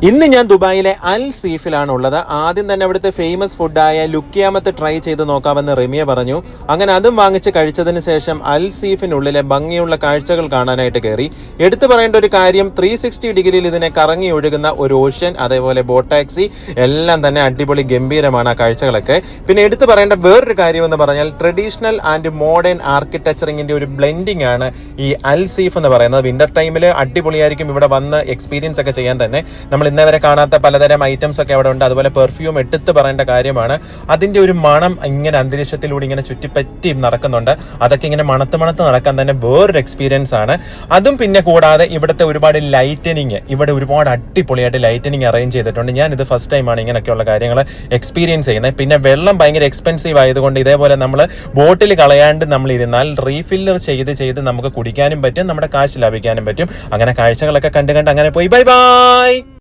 ഇന്ന് ഞാൻ ദുബായിലെ അൽ സീഫിലാണ് ഉള്ളത്. ആദ്യം തന്നെ അവിടുത്തെ ഫേമസ് ഫുഡായ ലുക്കിയാമത്ത് ട്രൈ ചെയ്ത് നോക്കാമെന്ന് റെമിയ പറഞ്ഞു. അങ്ങനെ അതും വാങ്ങിച്ച് കഴിച്ചതിന് ശേഷം അൽ സീഫിനുള്ളിലെ ഭംഗിയുള്ള കാഴ്ചകൾ കാണാനായിട്ട് കയറി. എടുത്തു പറയേണ്ട ഒരു കാര്യം, 360 ഡിഗ്രിയിൽ ഇതിനെ കറങ്ങി ഒഴുകുന്ന ഒരു ഓഷ്യൻ, അതേപോലെ ബോട്ട് ടാക്സി എല്ലാം തന്നെ അടിപൊളി ഗംഭീരമാണ് ആ കാഴ്ചകളൊക്കെ. പിന്നെ എടുത്തു പറയേണ്ട വേറൊരു കാര്യം എന്ന് പറഞ്ഞാൽ ട്രഡീഷണൽ ആൻഡ് മോഡേൺ ആർക്കിടെക്ചറിങ്ങിന്റെ ഒരു ബ്ലെൻഡിങ് ആണ് ഈ അൽ സീഫ് എന്ന് പറയുന്നത്. വിന്റർ ടൈമിൽ അടിപൊളിയായിരിക്കും ഇവിടെ വന്ന് എക്സ്പീരിയൻസ് ഒക്കെ ചെയ്യാൻ തന്നെ. നമ്മൾ ഇന്നവരെ കാണാത്ത പലതരം ഐറ്റംസ് ഒക്കെ അവിടെ ഉണ്ട്. അതുപോലെ പെർഫ്യൂം എടുത്ത് പറയേണ്ട കാര്യമാണ്. അതിന്റെ ഒരു മണം ഇങ്ങനെ അന്തരീക്ഷത്തിലൂടെ ഇങ്ങനെ ചുറ്റിപ്പറ്റി നടക്കുന്നുണ്ട്. അതൊക്കെ ഇങ്ങനെ മണത്ത് നടക്കാൻ തന്നെ വേറൊരു എക്സ്പീരിയൻസ് ആണ്. അതും പിന്നെ കൂടാതെ ഇവിടുത്തെ ഒരുപാട് ലൈറ്റനിങ്, ഇവിടെ ഒരുപാട് അടിപൊളിയായിട്ട് ലൈറ്റനിങ് അറേഞ്ച് ചെയ്തിട്ടുണ്ട്. ഞാൻ ഇത് ഫസ്റ്റ് ടൈമാണ് ഇങ്ങനെയൊക്കെയുള്ള കാര്യങ്ങൾ എക്സ്പീരിയൻസ് ചെയ്യുന്നത്. പിന്നെ വെള്ളം ഭയങ്കര എക്സ്പെൻസീവ് ആയതുകൊണ്ട് ഇതേപോലെ നമ്മൾ ബോട്ടിൽ കളയാണ്ട് നമ്മൾ ഇരുന്നാൽ റീഫില്ലർ ചെയ്ത് നമുക്ക് കുടിക്കാനും പറ്റും, നമ്മുടെ കാശ് ലാഭിക്കാനും പറ്റും. അങ്ങനെ കാഴ്ചകളൊക്കെ കണ്ട് അങ്ങനെ പോയി. Bye bye.